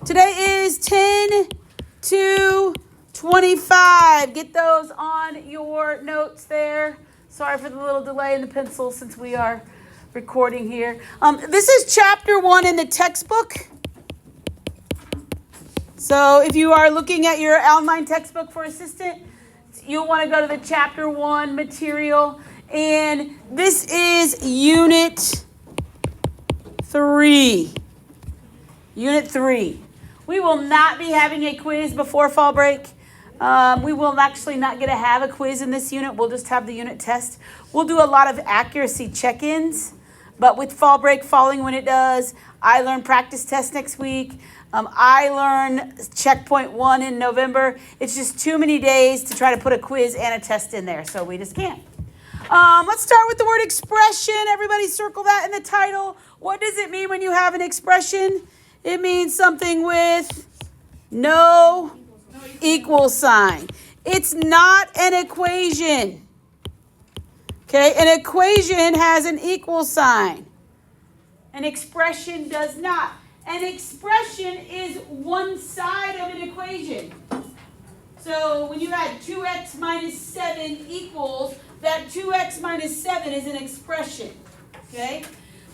Today is 10 to 25. Get those on your notes there. Sorry for the little delay in the pencil since we are recording here. This is chapter 1 in the textbook. So if you are looking at your online textbook for assistant, you'll want to go to the chapter 1 material. And this is unit 3. Unit 3. We will not be having a quiz before fall break. We will actually not get to have a quiz in this unit. We'll just have the unit test. We'll do a lot of accuracy check-ins. But with fall break falling when it does, I learn practice test next week. I learn checkpoint 1 in November. It's just too many days to try to put a quiz and a test in there, so we just can't. Let's start with the word expression. Everybody circle that in the title. What does it mean when you have an expression? It means something with no equal sign. It's not an equation. Okay, an equation has an equal sign. An expression does not. An expression is one side of an equation. So when you add 2x minus 7 equals, that 2x minus 7 is an expression. Okay?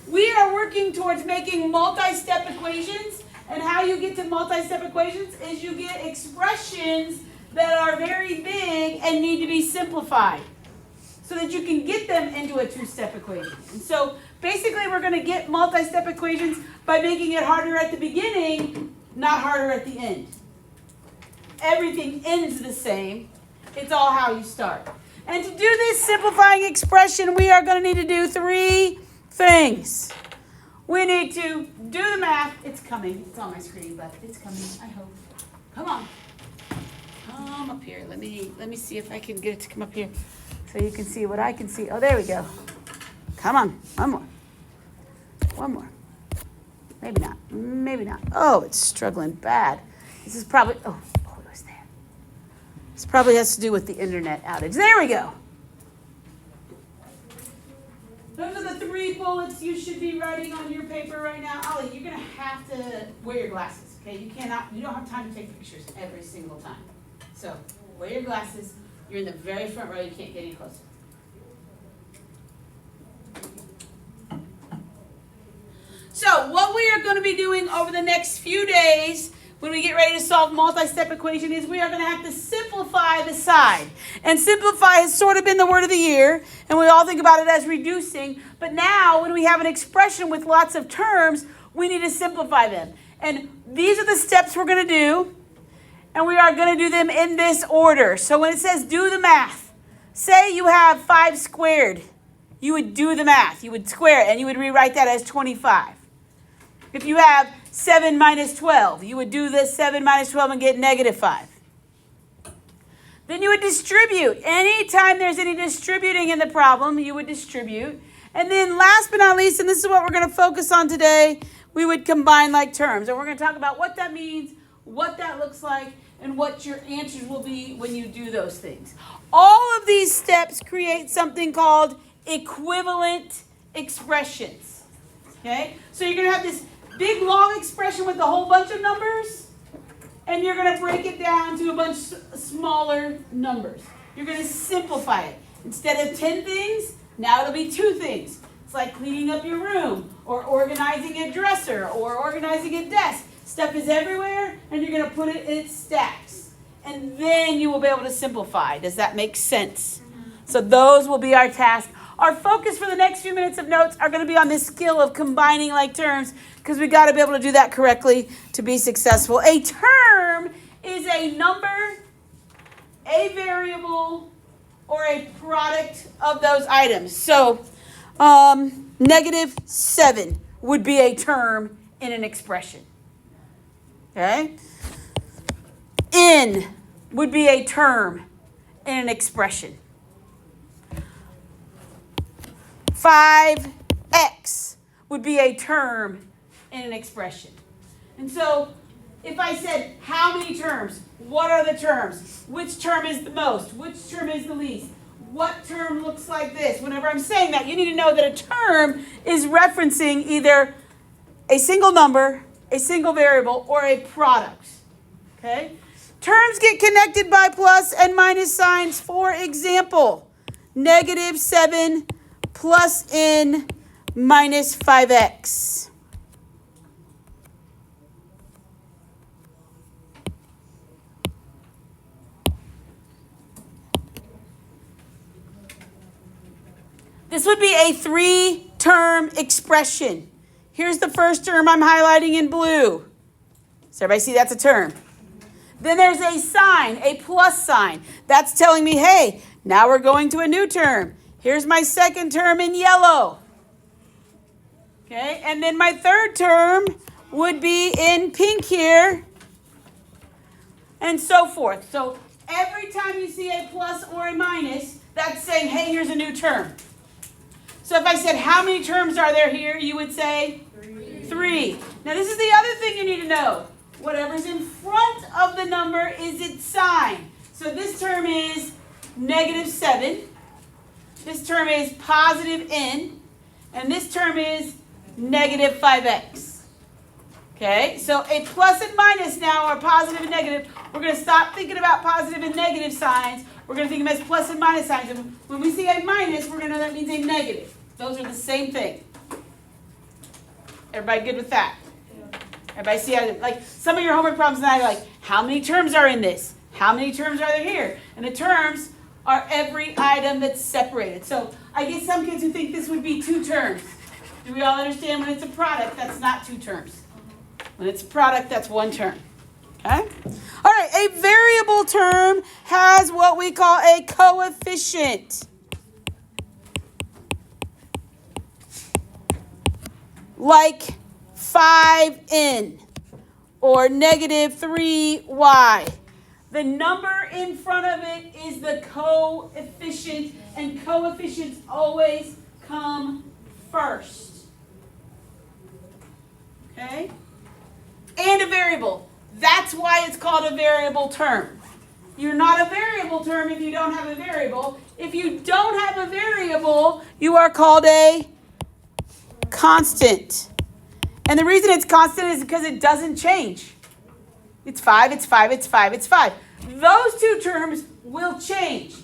We are working towards making multi-step equations, and how you get to multi-step equations is you get expressions that are very big and need to be simplified so that you can get them into a two-step equation. And so basically we're going to get multi-step equations by making it harder at the beginning, not harder at the end. Everything ends the same. It's all how you start. And to do this simplifying expression, we are going to need to do 3 things. We need to do the math. It's coming. It's on my screen, but it's coming, I hope. Come on. Come up here. Let me see if I can get it to come up here so you can see what I can see. Oh, there we go. Come on. One more. One more. Maybe not. Maybe not. Oh, it's struggling bad. This is probably, it was there. This probably has to do with the internet outage. There we go. Those are the 3 bullets you should be writing on your paper right now. Ollie, you're going to have to wear your glasses, okay? You don't have time to take pictures every single time. So, wear your glasses. You're in the very front row. You can't get any closer. So, what we are going to be doing over the next few days when we get ready to solve multi-step equation is we are going to have to simplify the side. And simplify has sort of been the word of the year, and we all think about it as reducing. But now, when we have an expression with lots of terms, we need to simplify them. And these are the steps we're going to do, and we are going to do them in this order. So when it says do the math, say you have 5 squared, you would do the math. You would square it, and you would rewrite that as 25. If you have 7 minus 12, you would do this 7 minus 12 and get negative 5. Then you would distribute. Anytime there's any distributing in the problem, you would distribute. And then last but not least, and this is what we're going to focus on today, we would combine like terms. And we're going to talk about what that means, what that looks like, and what your answers will be when you do those things. All of these steps create something called equivalent expressions. Okay? So you're going to have this big long expression with a whole bunch of numbers, and you're going to break it down to a bunch of smaller numbers. You're going to simplify it. Instead of 10 things, now it'll be 2 things. It's like cleaning up your room, or organizing a dresser, or organizing a desk. Stuff is everywhere, and you're going to put it in its stacks. And then you will be able to simplify. Does that make sense? So those will be our task. Our focus for the next few minutes of notes are going to be on this skill of combining like terms, because we've got to be able to do that correctly to be successful. A term is a number, a variable, or a product of those items. So, negative 7 would be a term in an expression. Okay? N would be a term in an expression. 5x would be a term in an expression. And so if I said how many terms, what are the terms, which term is the most, which term is the least, what term looks like this, whenever I'm saying that, you need to know that a term is referencing either a single number a single variable, or a product. Okay? Terms get connected by plus and minus signs. For example, negative 7 plus n minus 5x. This would be a 3-term expression. Here's the first term I'm highlighting in blue. So everybody see that's a term. Then there's a sign, a plus sign. That's telling me, hey, now we're going to a new term. Here's my second term in yellow. Okay, and then my third term would be in pink here, and so forth. So every time you see a plus or a minus, that's saying, hey, here's a new term. So if I said, how many terms are there here, you would say 3. Now this is the other thing you need to know. Whatever's in front of the number is its sign. So this term is negative 7. This term is positive n. And this term is negative 5x. Okay, so a plus and minus now are positive and negative. We're going to stop thinking about positive and negative signs. We're going to think of them as plus and minus signs. And when we see a minus, we're going to know that means a negative. Those are the same thing. Everybody good with that? Everybody see how, like, some of your homework problems tonight are like, how many terms are in this? How many terms are there here? And the terms are every item that's separated. So I get some kids who think this would be 2 terms. Do we all understand when it's a product, that's not 2 terms? When it's a product, that's 1 term. Okay? All right, a variable term has what we call a coefficient. Like 5n or negative 3y. The number in front of it is the coefficient, and coefficients always come first. Okay? And a variable. That's why it's called a variable term. You're not a variable term if you don't have a variable. If you don't have a variable, you are called a constant. And the reason it's constant is because it doesn't change. It's 5, it's 5, it's 5, it's 5. Those 2 terms will change.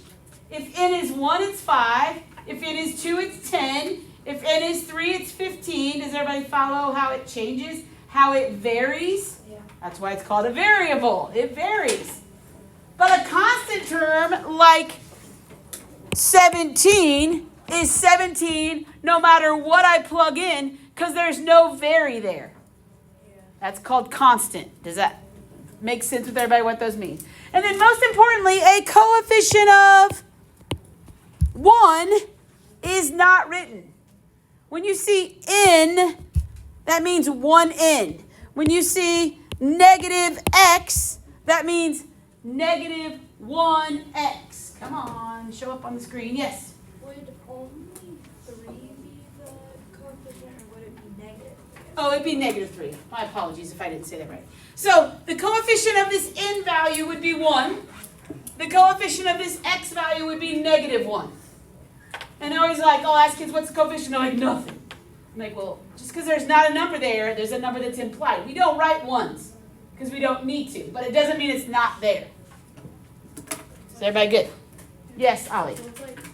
If n is 1, it's 5. If n is 2, it's 10. If n is 3, it's 15. Does everybody follow how it changes? How it varies? Yeah. That's why it's called a variable. It varies. But a constant term like 17 is 17 no matter what I plug in, because there's no vary there. Yeah. That's called constant. Does that make sense with everybody what those mean? And then most importantly, a coefficient of 1 is not written. When you see n, that means 1n. When you see negative x, that means negative 1x. Come on, show up on the screen. Yes? Would only 3 be the coefficient, or would it be negative? Oh, it'd be negative 3. My apologies if I didn't say that right. So the coefficient of this n value would be 1. The coefficient of this x value would be negative 1. And they're always like, I'll ask kids, what's the coefficient? They're like, nothing. I'm like, well, just because there's not a number there, there's a number that's implied. We don't write ones because we don't need to, but it doesn't mean it's not there. Is everybody good? Yes, Ollie. So it's like 1n,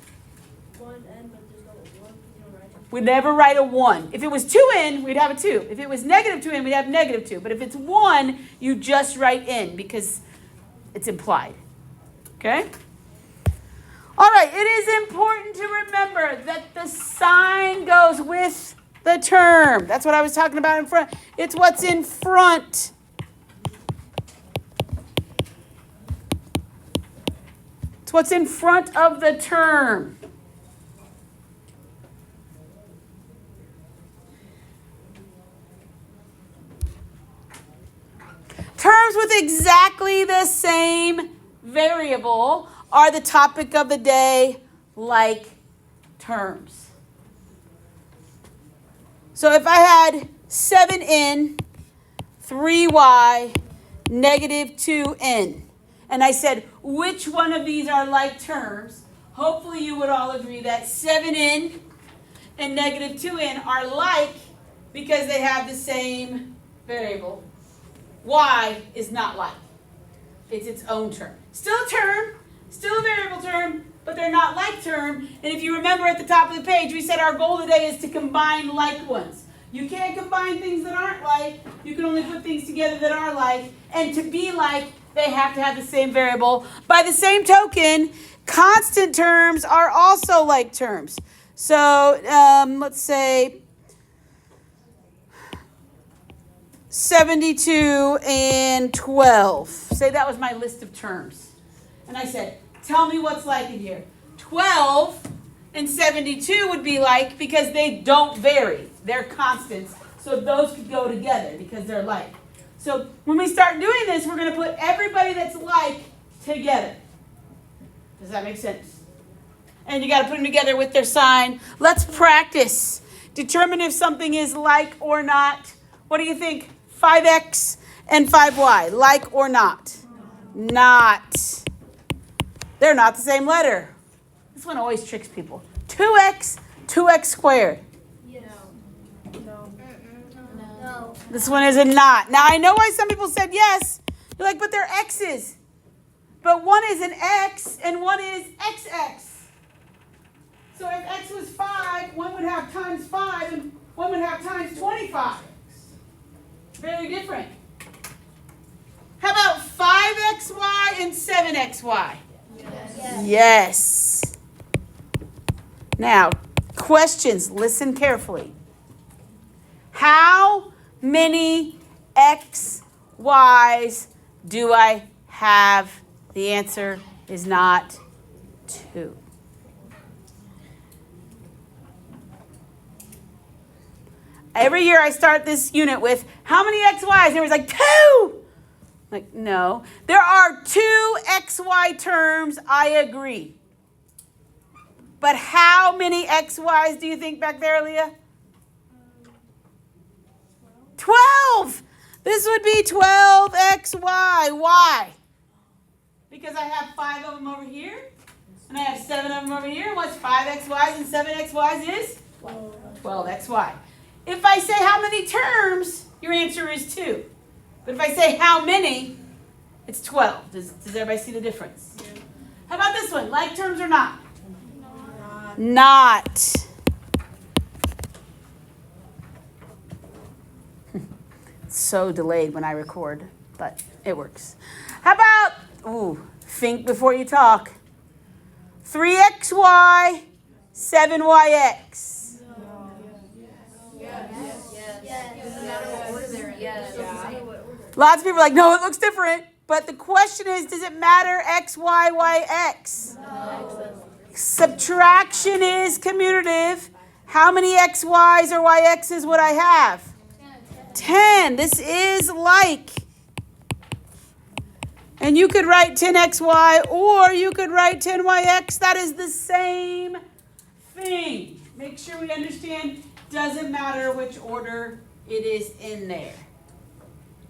but there's no 1, you don't write it. We never write a 1. If it was 2n, we'd have a 2. If it was negative 2n, we'd have negative 2. But if it's 1, you just write n because it's implied. Okay? All right, it is important to remember that the sign goes with the term. That's what I was talking about in front. It's what's in front. It's what's in front of the term. Terms with exactly the same variable are the topic of the day, like terms. So if I had 7n, 3y, negative 2n, and I said, which one of these are like terms, hopefully you would all agree that 7n and negative 2n are like because they have the same variable. Y is not like. It's its own term. Still a term, still a variable term, but they're not like term. And if you remember at the top of the page, we said our goal today is to combine like ones. You can't combine things that aren't like. You can only put things together that are like. And to be like, they have to have the same variable. By the same token, constant terms are also like terms. So let's say 72 and 12. Say that was my list of terms. And I said, tell me what's like in here. 12 and 72 would be like because they don't vary. They're constants. So those could go together because they're like. So when we start doing this, we're going to put everybody that's like together. Does that make sense? And you got to put them together with their sign. Let's practice. Determine if something is like or not. What do you think? 5x and 5y. Like or not? Not. They're not the same letter. This one always tricks people. 2x, 2x squared. No. This one is a not. Now I know why some people said yes. You're like, but they're x's. But one is an x and one is xx. So if x was 5, one would have times 5 and one would have times 25. Very different. How about 5xy and 7xy? Yes. Now, questions. Listen carefully. How many x, y's do I have? The answer is not 2. Every year I start this unit with, how many x, y's? And everyone's like, 2! Like, no. There are 2 xy terms, I agree. But how many xy's do you think back there, Leah? 12! This would be 12xy. Why? Because I have 5 of them over here, and I have 7 of them over here. What's 5xy's and 7xy's is? 12xy. If I say how many terms, your answer is 2. But if I say how many, it's 12. Does everybody see the difference? Yeah. How about this one? Like terms or not? Not. So delayed when I record, but it works. How about, think before you talk. 3xy, 7yx. Lots of people are like, no, it looks different. But the question is, does it matter x, y, y, x? No. Subtraction is commutative. How many x, y's or y, x's would I have? 10. This is like. And you could write 10xy or you could write 10yx. That is the same thing. Make sure we understand, doesn't matter which order it is in there.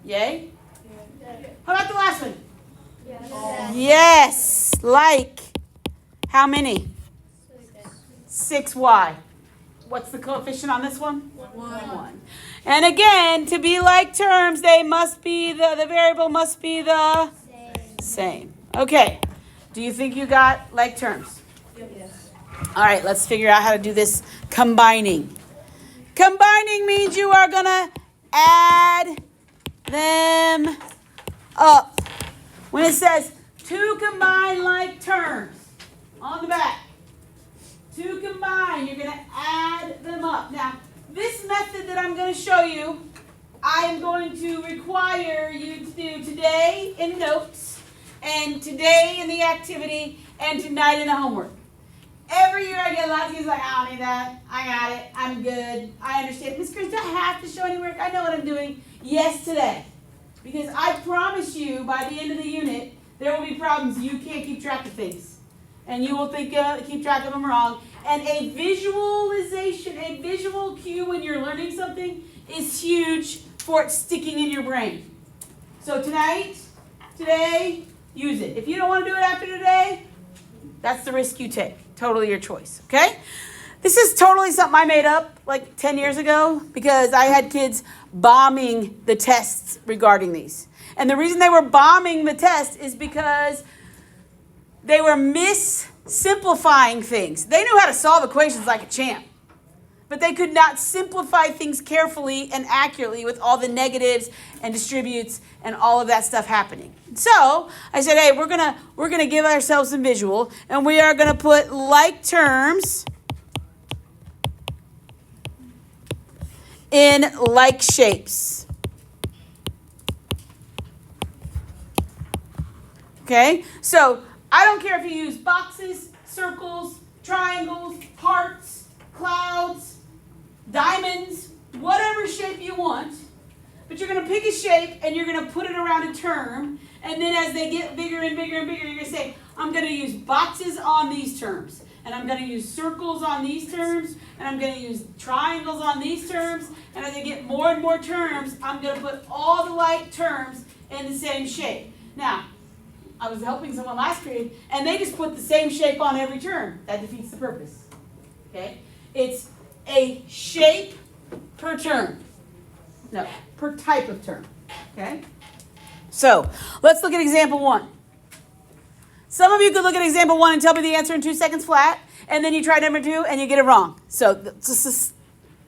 Yay? How about the last one? Yes. Like. How many? 6y. What's the coefficient on this one? 1. And again, to be like terms, they must be the variable must be the same. Okay. Do you think you got like terms? Yes. All right, let's figure out how to do this combining. Combining means you are going to add them up. When it says to combine like terms on the back, to combine, you're going to add them up. Now, this method that I'm going to show you, I am going to require you to do today in notes, and today in the activity, and tonight in the homework. Every year I get a lot of kids like, I don't need that. I got it. I'm good. I understand. Miss Chris, do I have to show any work? I know what I'm doing. Yes, today. Because I promise you, by the end of the unit, there will be problems. You can't keep track of things. And you will think keep track of them wrong. And a visualization, a visual cue when you're learning something is huge for it sticking in your brain. So tonight, today, use it. If you don't want to do it after today, that's the risk you take. Totally your choice, okay? This is totally something I made up like 10 years ago because I had kids bombing the tests regarding these. And the reason they were bombing the test is because they were simplifying things. They knew how to solve equations like a champ, but they could not simplify things carefully and accurately with all the negatives and distributes and all of that stuff happening. So I said, hey, we're gonna give ourselves some visual, and we are gonna put like terms in like shapes. Okay, so I don't care if you use boxes, circles, triangles, hearts, clouds, diamonds, whatever shape you want, but you're going to pick a shape and you're going to put it around a term, and then as they get bigger and bigger and bigger, you're going to say, I'm going to use boxes on these terms, and I'm going to use circles on these terms, and I'm going to use triangles on these terms, and as I get more and more terms, I'm going to put all the like terms in the same shape. Now, I was helping someone last period, and they just put the same shape on every term. That defeats the purpose. Okay? It's a shape per term. No, per type of term. Okay? So, let's look at example 1. Some of you could look at example 1 and tell me the answer in 2 seconds flat, and then you try number 2 and you get it wrong. So, just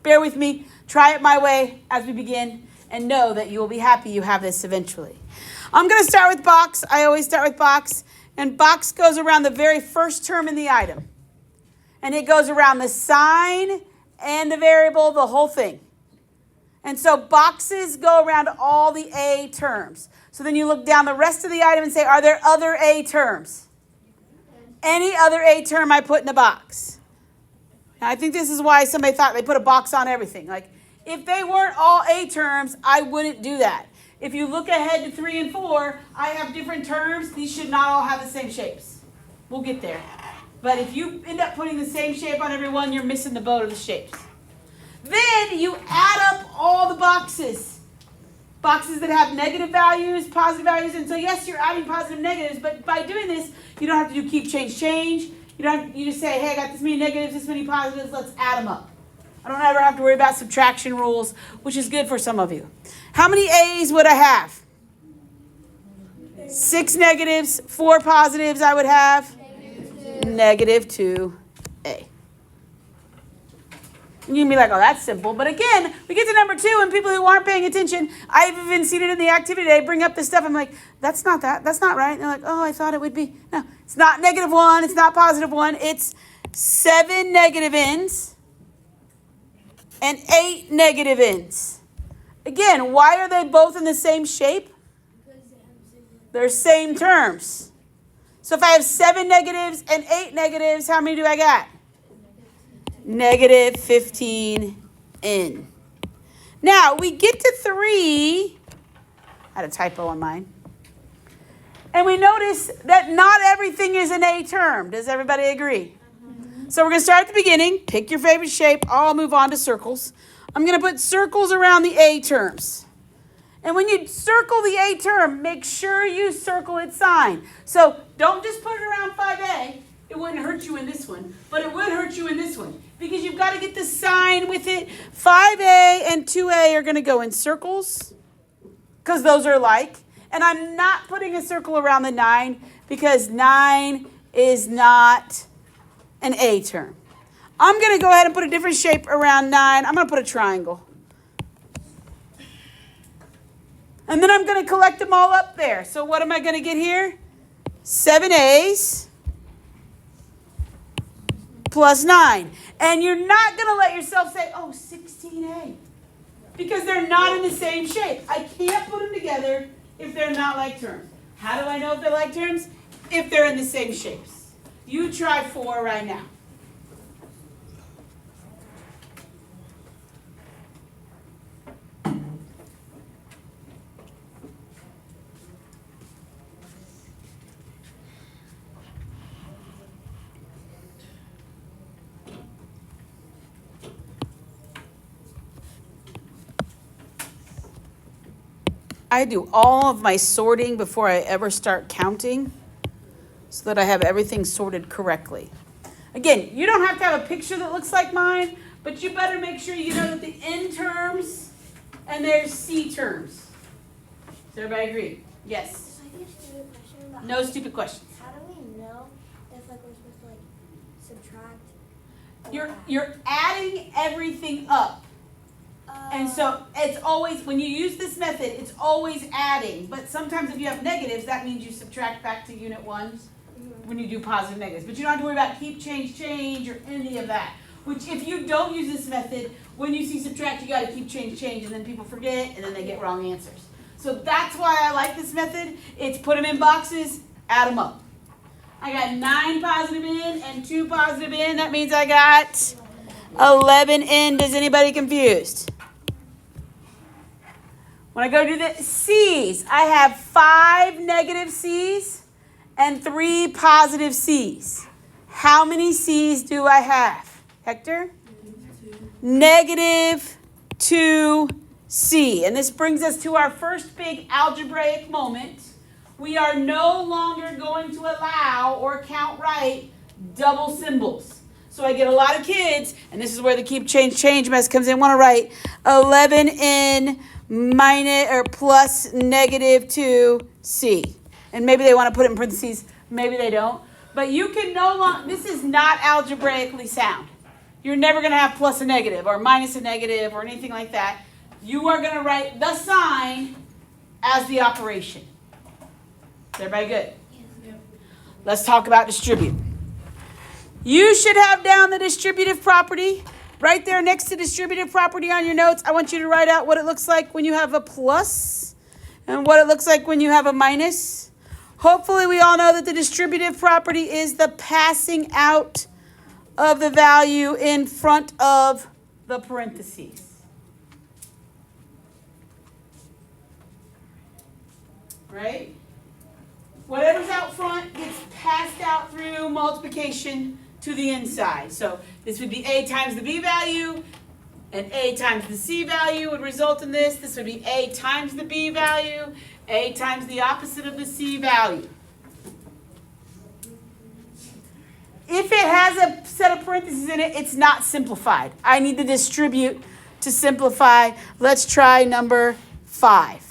bear with me. Try it my way as we begin, and know that you will be happy you have this eventually. I'm going to start with box. I always start with box. And box goes around the very first term in the item. And it goes around the sign and the variable, the whole thing. And so boxes go around all the A terms. So then you look down the rest of the item and say, are there other A terms? Any other A term I put in a box. Now, I think this is why somebody thought they put a box on everything. Like, if they weren't all A terms, I wouldn't do that. If you look ahead to 3 and 4, I have different terms. These should not all have the same shapes. We'll get there. But if you end up putting the same shape on every one, you're missing the boat of the shapes. Then you add up all the boxes. Boxes that have negative values, positive values. And so yes, you're adding positive negatives, but by doing this, you don't have to do keep, change. You just say, hey, I got this many negatives, this many positives, let's add them up. I don't ever have to worry about subtraction rules, which is good for some of you. How many A's would I have? 6 negatives, 4 positives I would have. Negative 2A. And you can be like, oh, that's simple. But again, we get to number 2, and people who aren't paying attention, I've even seen it in the activity today, bring up this stuff. I'm like, that's not right. And they're like, oh, I thought it would be. No, it's not negative 1. It's not positive 1. It's 7 negative ends and 8 negative ends. Again, why are they both in the same shape? They're same terms. So if I have 7 negatives and 8 negatives, how many do I got? Negative 15n. Now, we get to 3. I had a typo on mine. And we notice that not everything is an A term. Does everybody agree? So we're going to start at the beginning. Pick your favorite shape. I'll move on to circles. I'm going to put circles around the A terms. And when you circle the A term, make sure you circle its sign. So don't just put it around 5A. It wouldn't hurt you in this one, but it would hurt you in this one because you've got to get the sign with it. 5A and 2A are going to go in circles because those are alike. And I'm not putting a circle around the 9 because 9 is not an A term. I'm going to go ahead and put a different shape around 9. I'm going to put a triangle. And then I'm going to collect them all up there. So what am I going to get here? 7 A's plus 9. And you're not going to let yourself say, oh, 16A. Because they're not in the same shape. I can't put them together if they're not like terms. How do I know if they're like terms? If they're in the same shapes. You try 4 right now. I do all of my sorting before I ever start counting so that I have everything sorted correctly. Again, you don't have to have a picture that looks like mine, but you better make sure you know that the N terms and there's C terms. Does everybody agree? Yes. I think a stupid question, but No stupid questions. how do we know if like we're supposed to like subtract? or You're adding everything up. And so it's always, when you use this method, it's always adding. But sometimes if you have negatives, that means you subtract back to unit ones when you do positive negatives. But you don't have to worry about keep, change, or any of that. Which if you don't use this method, when you see subtract, you got to keep, change, and then people forget, and then they get wrong answers. So that's why I like this method. It's put them in boxes, add them up. I got 9 positive in and 2 positive in. That means I got 11 in. Is anybody confused? When I go to the C's, I have 5 negative C's and 3 positive C's. How many C's do I have? Hector? Negative 2C. And this brings us to our first big algebraic moment. We are no longer going to allow or count right double symbols. So I get a lot of kids, and this is where the keep, change mess comes in, want to write 11 in minus or plus negative 2C. And maybe they want to put it in parentheses, maybe they don't. But you can no longer, this is not algebraically sound. You're never going to have plus a negative or minus a negative or anything like that. You are going to write the sign as the operation. Is everybody good? Yes. Let's talk about distribute. You should have down the distributive property. Right there next to distributive property on your notes, I want you to write out what it looks like when you have a plus and what it looks like when you have a minus. Hopefully we all know that the distributive property is the passing out of the value in front of the parentheses. Right? Whatever's out front gets passed out through multiplication to the inside. So this would be A times the B value, and A times the C value would result in this. This would be A times the B value, A times the opposite of the C value. If it has a set of parentheses in it, it's not simplified. I need to distribute to simplify. Let's try number 5.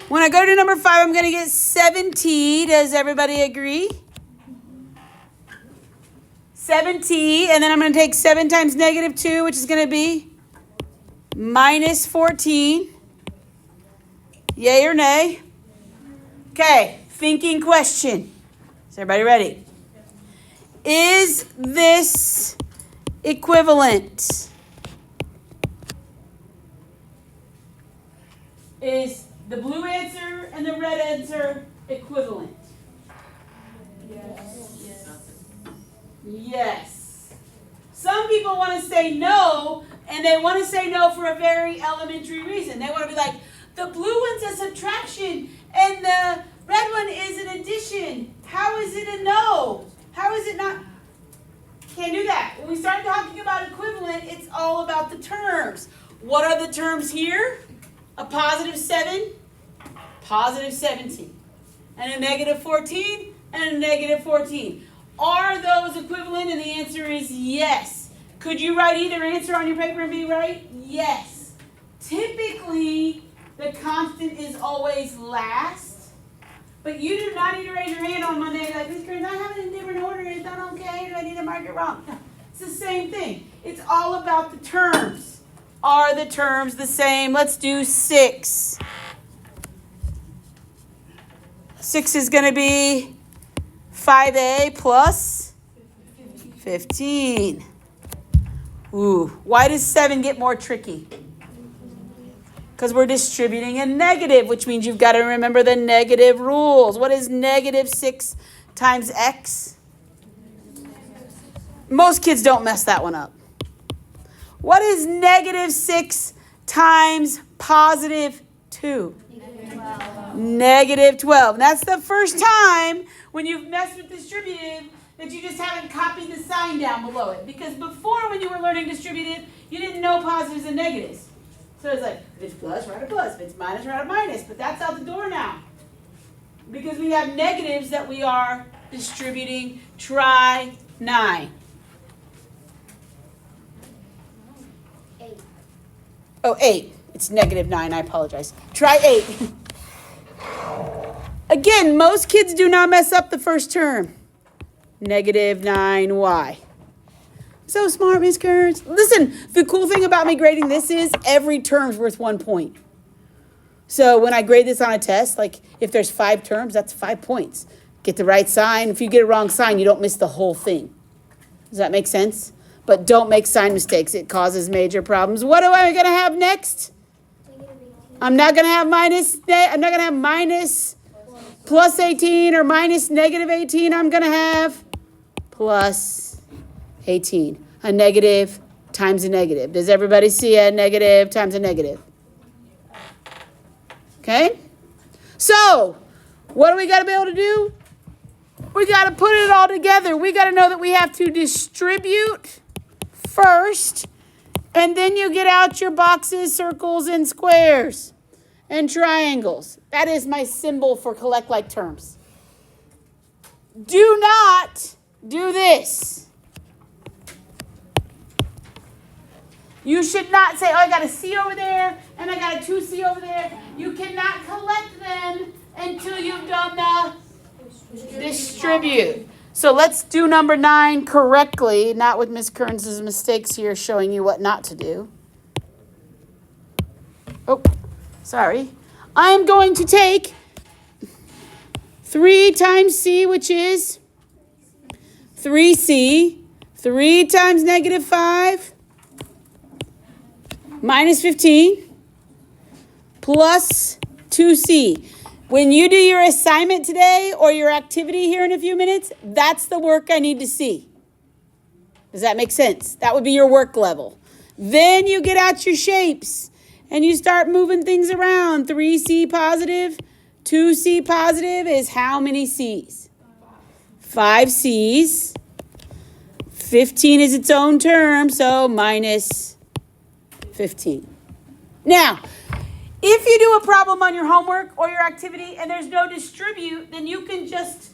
When I go to number 5, I'm going to get 7t. Does everybody agree? 7t, and then I'm going to take 7 times negative 2, which is going to be minus 14. Yay or nay? Okay, thinking question. Is everybody ready? Is this equivalent? Is the blue answer and the red answer equivalent? Yes. Some people want to say no, and they want to say no for a very elementary reason. They want to be like, the blue one's a subtraction, and the red one is an addition. How is it a no? How is it not? Can't do that. When we start talking about equivalent, it's all about the terms. What are the terms here? A positive 7, positive 17, and a negative 14, and a negative 14. Are those equivalent? And the answer is yes. Could you write either answer on your paper and be right? Yes. Typically, the constant is always last. But you do not need to raise your hand on Monday like, Miss Karen, I have it in different order. Is that okay? Do I need to mark it wrong? No, it's the same thing. It's all about the terms. Are the terms the same? Let's do 6. 6 is going to be 5a plus 15. Ooh, why does 7 get more tricky? Because we're distributing a negative, which means you've got to remember the negative rules. What is negative 6 times x? Most kids don't mess that one up. What is negative 6 times positive 2? Negative 12. And that's the first time when you've messed with distributive that you just haven't copied the sign down below it. Because before, when you were learning distributive, you didn't know positives and negatives. So it's like, if it's plus, write a plus. If it's minus, write a minus. But that's out the door now. Because we have negatives that we are distributing. Try 9. 8. Oh, 8. It's -9. I apologize. Try 8. Again, most kids do not mess up the first term. -9y. So smart, Miss Kearns. Listen, the cool thing about me grading this is every term's worth 1 point. So when I grade this on a test, like if there's 5 terms, that's 5 points. Get the right sign. If you get a wrong sign, you don't miss the whole thing. Does that make sense? But don't make sign mistakes. It causes major problems. What am I going to have next? I'm not going to have minus plus 18 or minus -18. I'm going to have plus 18. A negative times a negative. Does everybody see a negative times a negative? Okay? So, what do we got to be able to do? We got to put it all together. We got to know that we have to distribute first, and then you get out your boxes, circles, and squares, and triangles. That is my symbol for collect like terms. Do not do this. You should not say, oh, I got a C over there, and I got a 2C over there. You cannot collect them until you've done the distribute. So let's do number 9 correctly, not with Miss Kearns' mistakes here showing you what not to do. Oh, sorry. I am going to take 3 times C, which is 3C. 3 times -5 minus 15 plus 2C. When you do your assignment today or your activity here in a few minutes, that's the work I need to see. Does that make sense? That would be your work level. Then you get out your shapes and you start moving things around. 3C positive, 2C positive is how many C's? 5 C's. 15 is its own term, so minus 15. Now, if you do a problem on your homework or your activity and there's no distribute, then you can just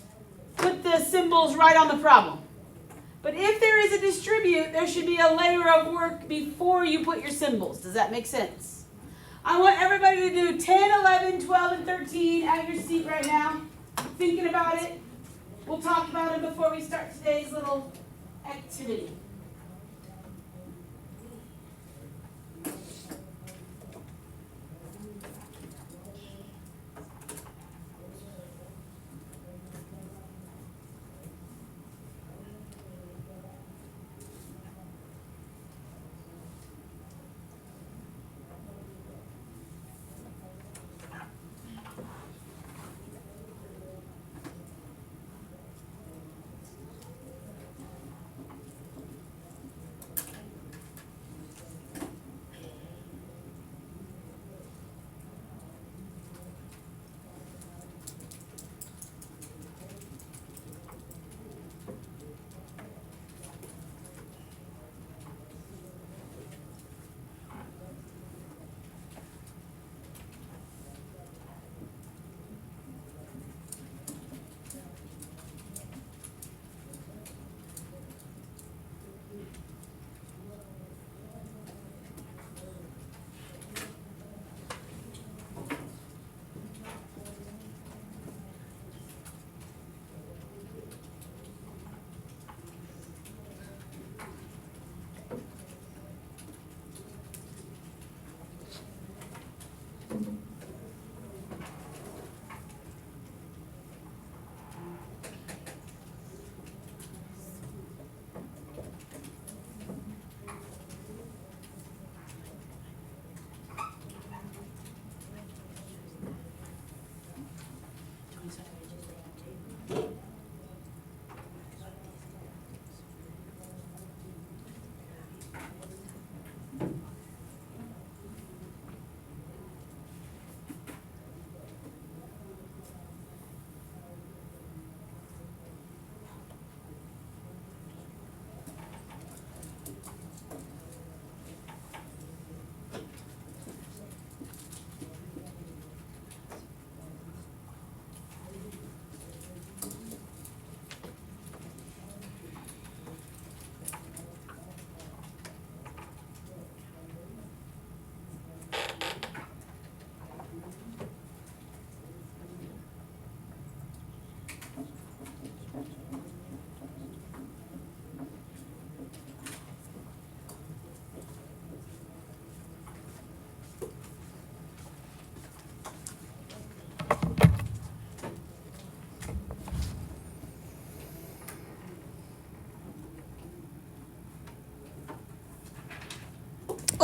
put the symbols right on the problem. But if there is a distribute, there should be a layer of work before you put your symbols. Does that make sense? I want everybody to do 10, 11, 12, and 13 at your seat right now, thinking about it. We'll talk about it before we start today's little activity.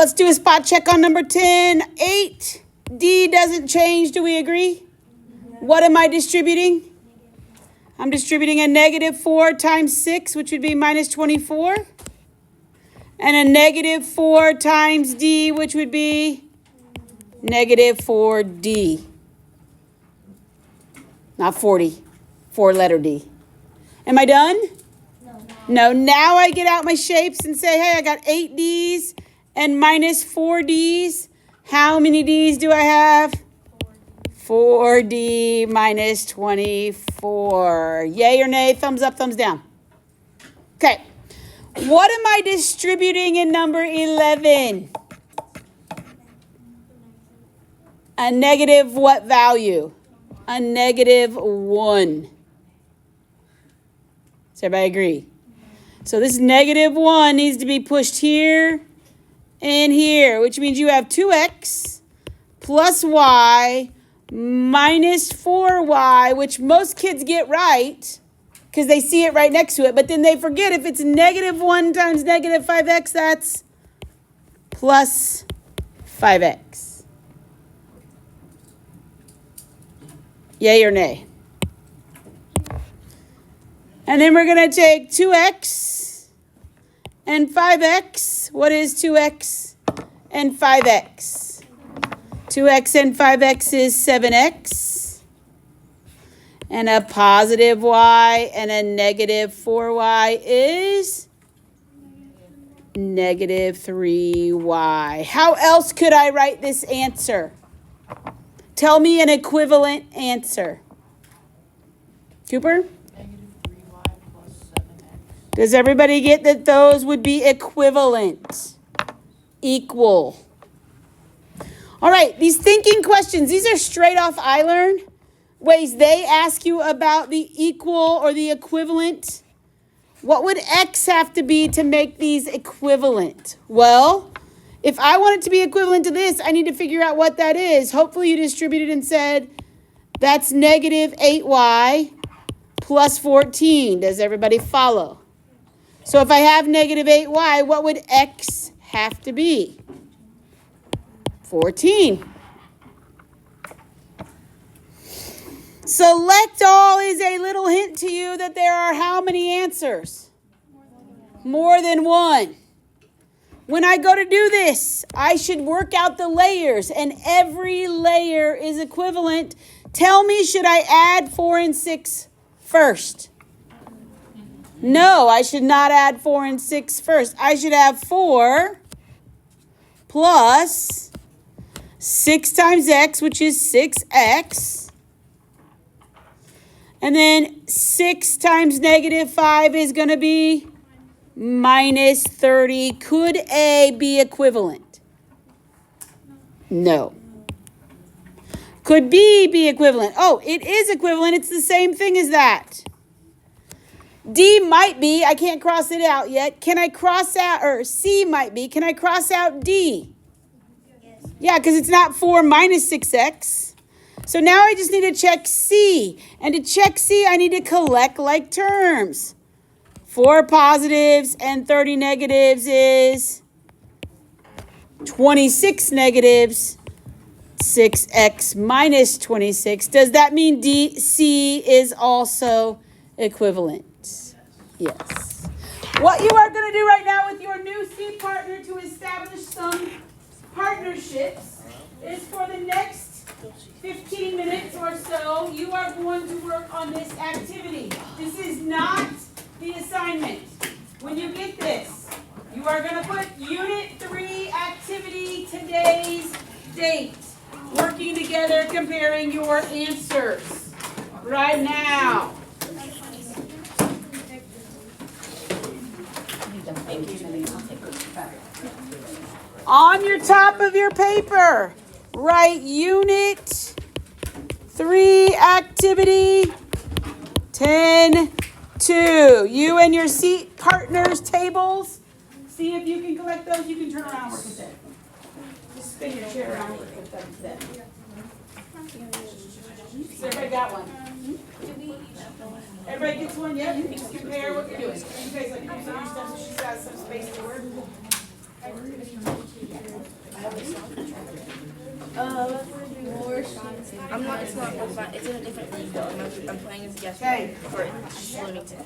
Let's do a spot check on number 10. 8. D doesn't change. Do we agree? What am I distributing? I'm distributing a negative 4 times 6, which would be minus 24. And a negative 4 times D, which would be negative 4D. Not 40. 4-letter D. Am I done? No. Now I get out my shapes and say, hey, I got 8 D's and minus 4 D's. How many D's do I have? 4D minus 24. Yay or nay? Thumbs up, thumbs down. Okay. What am I distributing in number 11? A negative what value? A negative 1. Does everybody agree? So this negative 1 needs to be pushed here and here, which means you have 2x plus y minus 4y, which most kids get right because they see it right next to it, but then they forget if it's negative 1 times negative 5x, that's plus 5x. Yay or nay? And then we're going to take 2x and 5x. What is 2x and 5x? 2x and 5x is 7x. And a positive y and a negative 4y is negative 3y. How else could I write this answer? Tell me an equivalent answer. Cooper? Does everybody get that those would be equivalent? Equal. All right, these thinking questions, these are straight off iLearn. Ways they ask you about the equal or the equivalent. What would X have to be to make these equivalent? Well, if I want it to be equivalent to this, I need to figure out what that is. Hopefully you distributed and said, that's negative 8y plus 14. Does everybody follow? So if I have negative 8y, what would X have to be? 14. Select all is a little hint to you that there are how many answers? More than one. When I go to do this, I should work out the layers, and every layer is equivalent. Tell me, should I add 4 and 6 first? No, I should not add 4 and 6 first. I should have 4 plus 6 times x, which is 6x. And then 6 times negative 5 is going to be minus 30. Could A be equivalent? No. Could B be equivalent? Oh, it is equivalent. It's the same thing as that. D might be. I can't cross it out yet. Can I cross out, or C might be. Can I cross out D? Yes. Yeah, because it's not 4 minus 6x. So now I just need to check C. And to check C, I need to collect like terms. 4 positives and 30 negatives is 26 negatives. 6x minus 26. Does that mean C is also equivalent? Yes. What you are going to do right now with your new C partner to establish some partnerships is for the next 15 minutes or so, you are going to work on this activity. This is not the assignment. When you get this, you are going to put Unit 3 activity today's date. Working together, comparing your answers right now. On your top of your paper, write Unit 3 activity 10-2. You and your seat partners tables. See if you can collect those. You can turn around and work with it. Just spin your chair around and work with them today. So everybody got one? Everybody gets one? Yep. Just compare what you're doing. You guys like using your stuff so she's got some space to work. I'm not, it's not, it's in a different league though, I'm playing as a guest Okay. for Bloomington.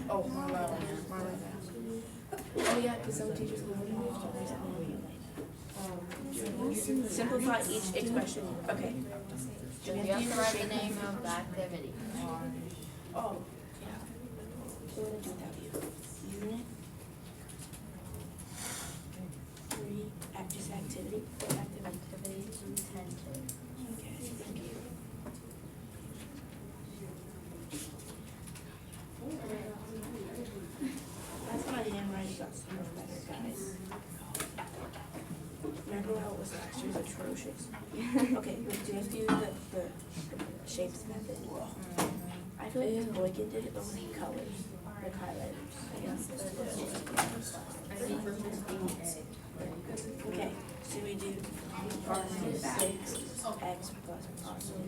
Oh, Marlon. Oh yeah, because some teachers simplify each expression, okay. You have to write the name of the activity. Oh, yeah. So we're gonna do that. Unit 3, just activity. Activity 10. Okay, thank you. That's my handwriting got so much better, guys. Remember how it was last year's atrocious? Okay, wait, do you have to do the shapes method? I feel like Boykin did it but with colors, like highlighters. Okay, so we do positive 6 x plus positive 2.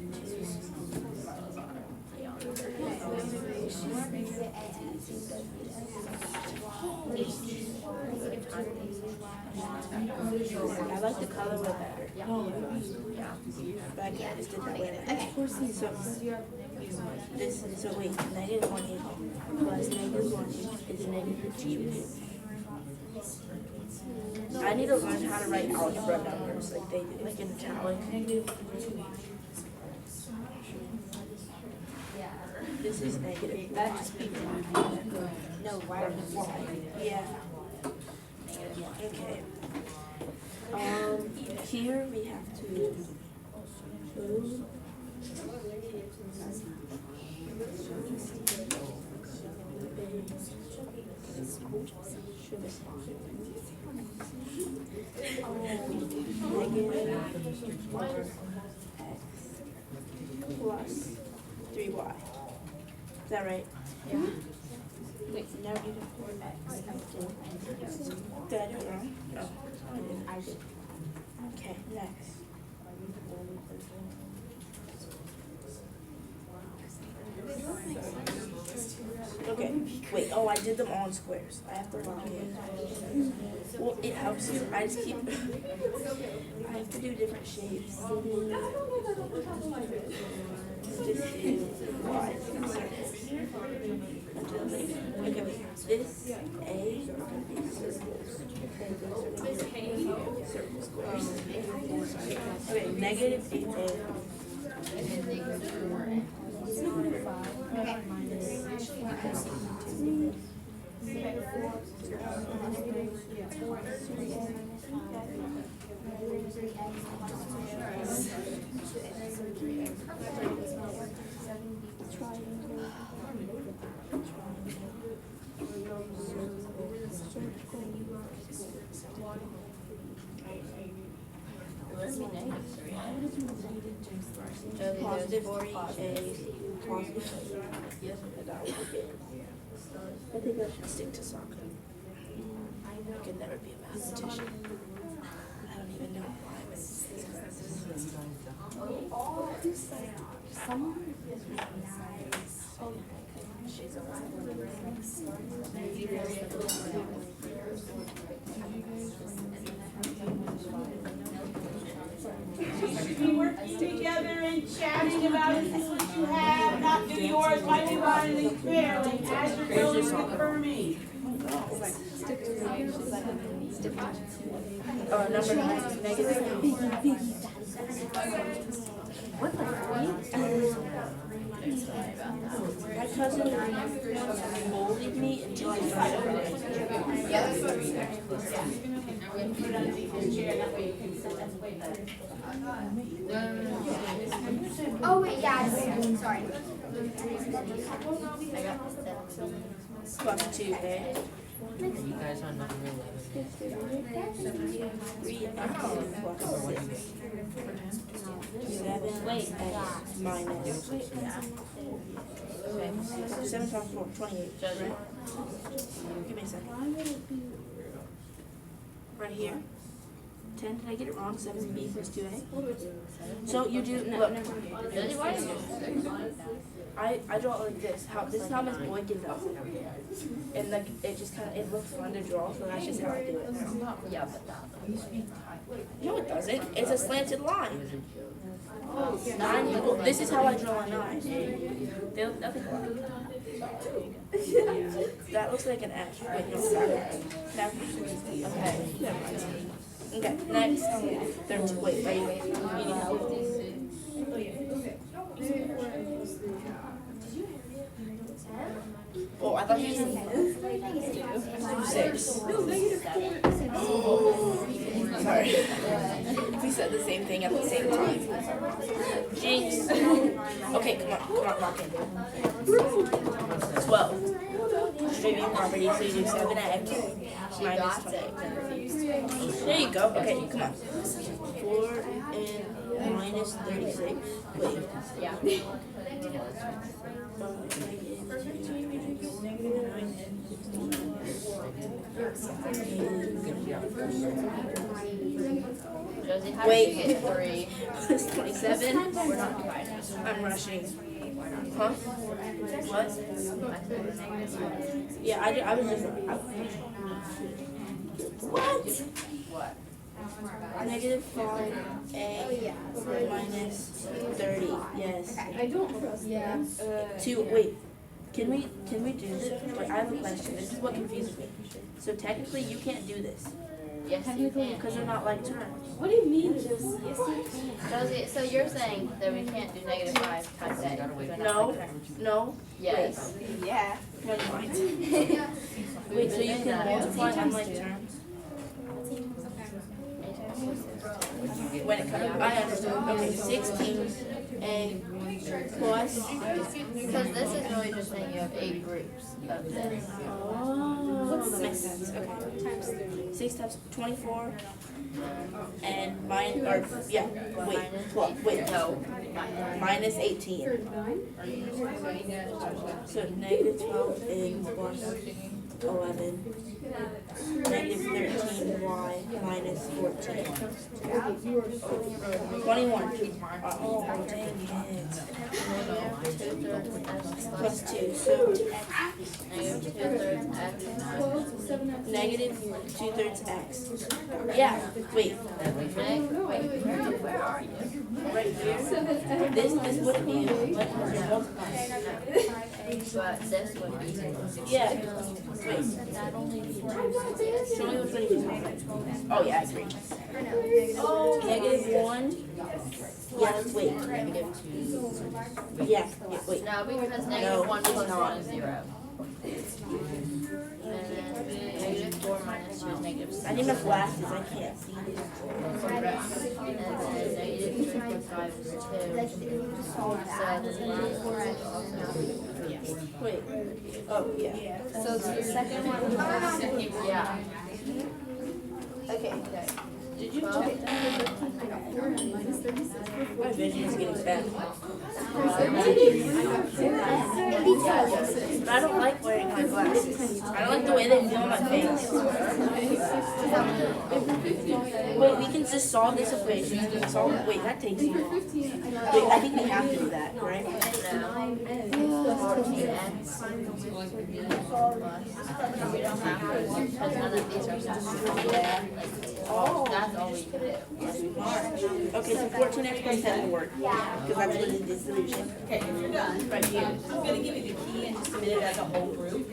I like the color way better. Yeah. But I just did that way. So wait, -1 plus -1 is -2. I need to learn how to write algebra numbers like they do, like in italic. This is negative. That's no, why? Yeah. Okay. Here we have to negative 1x plus 3y. Is that right? Yeah. Wait, now we do 4x. Did I do it wrong? No, I did. Okay, next. Okay, wait, oh, I did them all in squares. I have to lock it. Well, it helps you. I just keep, I have to do different shapes. Just do lines and circles. Okay, wait, this A is circles. Circle squares. Okay, negative 8A. Positive 3A, positive 3. Yes, I think I should stick to soccer. I could never be a mathematician. I don't even know why I'm in this class. You should be working together and chatting about is this what you have, not do yours, why do you want it fairly, as you're going confirming. Number 9, negative. What the My cousin bullied me until I tried to write. Oh wait, yeah, sorry. Plus 2A. You guys are not really. 3x plus 6. 7x minus. 7 times 4, 28. Right? Give me a second. Right here. 10, did I get it wrong? 7b plus 2a? So you do, No, look, never mind. Really, why is it 6? I draw it like this. This is how Miss Boykin does it. And like, it just kind of, it looks fun to draw, so that's just how I do it. Yeah, but that. No, it doesn't. It's a slanted line. 9 equals, this is how I draw a 9. They look nothing alike. That looks like an F. Wait, no, backwards. Okay. Never mind. Okay, next. 13. Wait, you need help? Oh, I thought you said 6. Sorry. We said the same thing at the same time. Jinx. Okay, come on, lock in. 12. Distributing property, so you do 7x minus 20. There you go. Okay, come on. 4 and minus 36. Wait. Yeah. Josie, how did you get 3? Plus 27. We're not dividing. I'm rushing. Huh? What? I said -1. Yeah, I was just. What? What? Negative 5a minus 30. Yes. I don't trust that. 2. Wait. Can we do this? Wait, I have a question. This is what confuses me. So technically, you can't do this Yes, you can. because they're not like terms. What do you mean, just yes, you can. Josie, so you're saying that we can't do -5 times a? No. No. Yes. Yeah. Never mind. Wait. So you can multiply unlike terms. When it comes, I understand. Okay, 16a plus. Because this is really just saying you have 8 groups of this. Oh, that makes sense. Okay. 6 times 24 and No. minus 18. So negative 12 and plus 11. Negative 13y minus 14. 21. Oh, dang it. Plus 2. So Negative 2/3 x. negative 2/3 x. Yeah. Wait. Where are you? Right here. This wouldn't be like you're multiplying. But this would be. Yeah. Wait. Show me which one you can. Oh yeah, I agree. Negative 1. Yeah, let's wait. Yeah, wait. No, because No, -1 it's plus not. 1 is 0. And then -4 minus 2 is -6. I need enough glasses. I can't see. And then -2 plus 5 is 2. So Wait. Oh yeah. So it's the second one. yeah. Okay. Did you check that? My vision is getting bad. But I don't like wearing my glasses. I don't like the way they feel on my face. Wait, we can just solve this equation. Wait, that takes you long. Wait, I think we have to do that, right? 14x. We don't have to, because none of these are substituted. That's all we can do. Okay, so 14x plus 10 will work. Because that's what it is solution. Okay, if you're done, Right here. I'm gonna give you the key and just submit it as a whole group.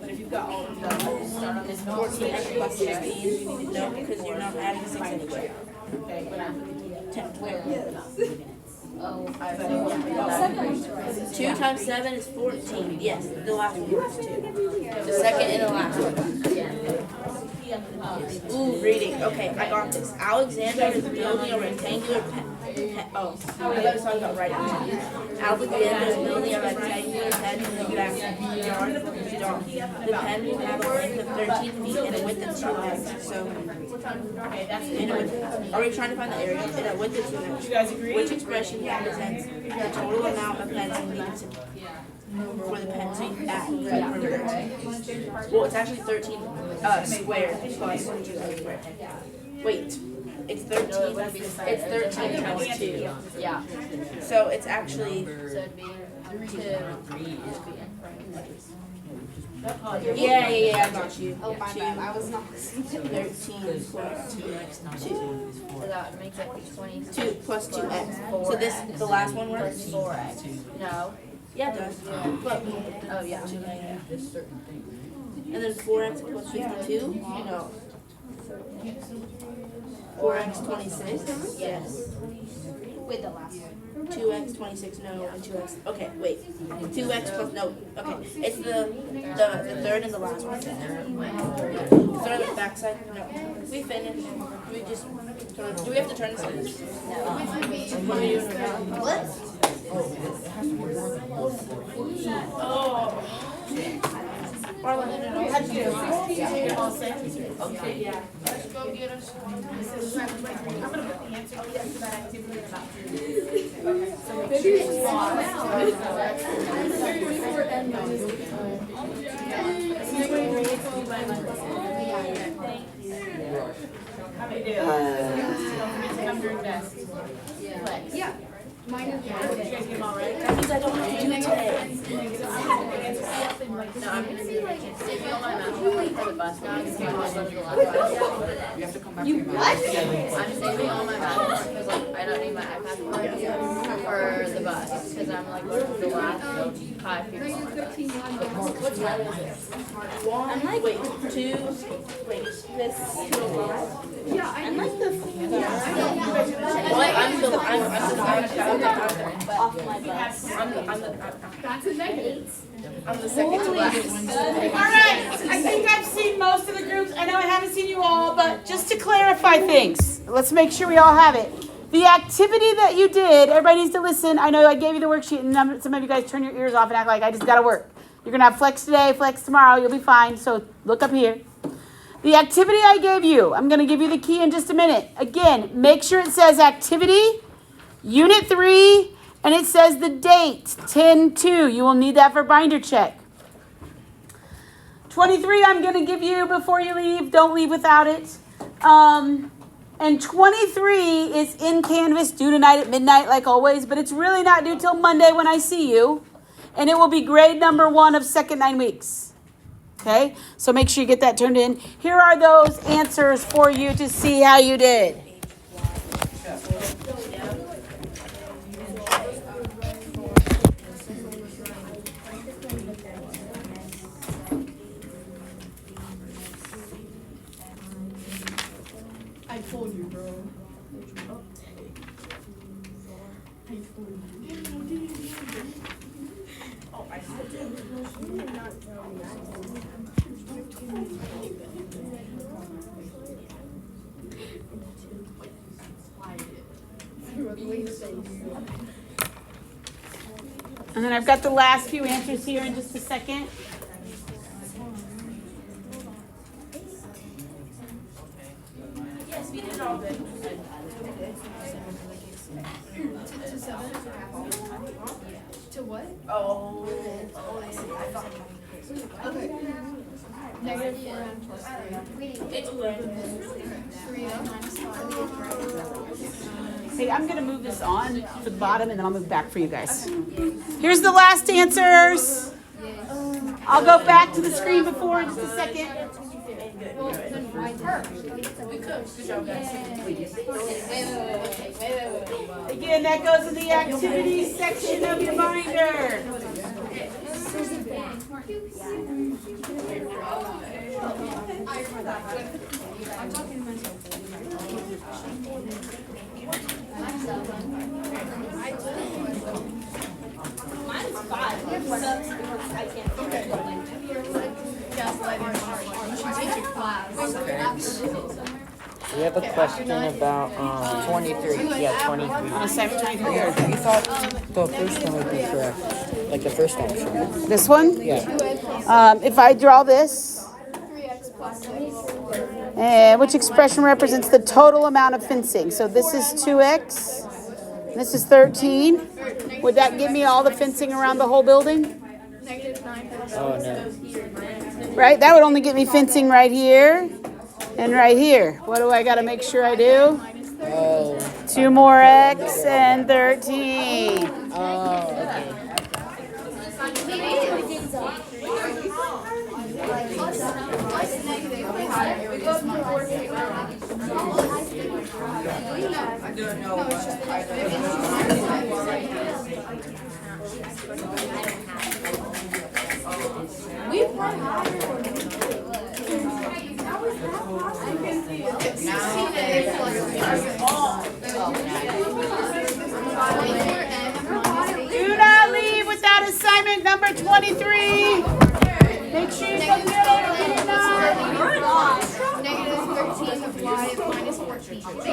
But if you've got all of them, start on this 14x plus 16. No, because you're not adding 6 anyway. Okay, but I'm putting the key in. 10, 12. Oh, I 2 times 7 is 14. Yes, the last one was 2. The second and the last one. Ooh, reading. Okay, I got this. Alexander is building a rectangular oh, I thought I was talking about writing. Alexander is building a rectangular pen in the backyard of his dog. The pen will have a length of 13 feet and a width of 2x. So, are we trying to find the area? And a width of 2x. You guys agree? Which expression represents the total amount of pens needed for the pen to add? Well, it's actually 13 squared plus 2 squared. Wait. it's 13. No, it would be the It's 13 times 2. Yeah, So it's actually, so it'd be 2. yeah, I got you. Oh, my bad. I was not listening. 13 plus 2. So that would make it 22. 2 plus 2x. So this, the last one works? 4x. No. Yeah, it does. But, Oh, yeah. and then 4x plus 52? No. 4x 26? Yes. With the last one. 2x 26, no, and 2x. Okay, wait. 2x plus, no. Okay, it's the third and the last one. Start on the back side? No. We finished. We just, do we have to turn this on? What are we doing right now? Oh. Marlon, how'd you do? All set? Okay, yeah. Let's go get us. I'm gonna put the answer to that activity in about 3 minutes. So make sure it's How many do? Don't forget to come during best. Yeah. Mine is Did you guys get them all right? That means I don't have to do it today. No, I'm gonna see if I can stick me on my mouth for the bus guys. So I'm gonna go to the last one. I'm saving all my math because like I don't need my iPad for the bus because I'm like the last 5 people on the bus. One, wait, 2, wait, this 2 Yeah, I like the. What? Off my bus. That's a negative. I'm the second to last. All right, I think I've seen most of the groups. I know I haven't seen you all, but just to clarify things, let's make sure we all have it. The activity that you did, everybody needs to listen. I know I gave you the worksheet, and some of you guys turn your ears off and act like I just got to work. You're going to have flex today, flex tomorrow. You'll be fine, so look up here. The activity I gave you, I'm going to give you the key in just a minute. Again, make sure it says activity, unit 3, and it says the date, 10/2. You will need that for binder check. 23, I'm going to give you before you leave. Don't leave without it. And 23 is in Canvas due tonight at midnight like always, but it's really not due till Monday when I see you. And it will be grade number 1 of second 9 weeks. Okay? So make sure you get that turned in. Here are those answers for you to see how you did. I told you, bro. And then I've got the last few answers here in just a second. Yes, we did all good. To 7? To what? Oh. Okay. Negative 4m plus 3. It's good. 3m minus 5. Hey, I'm going to move this on to the bottom and then I'll move back for you guys. Here's the last answers. I'll go back to the screen before in just a second. Well, then why Again, that goes in the activities section of your binder. I'm talking to myself. Mine's 5. I can't figure You should take your class. We have a question about 23. Yeah, 23. On assignment 23. You thought the first one would be correct, like the first option. This one? Yeah. If I draw this, 3x plus 6. which expression represents the total amount of fencing? So this is 2x. This is 13. Would that give me all the fencing around the whole building? Negative 9 plus Oh no. Right? That would only get me fencing right here and right here. What do I got to make sure I do? Oh, 2 more x and 13. oh, okay. Do not leave without assignment number 23. Make sure you come get it. Negative 13 of y minus 14.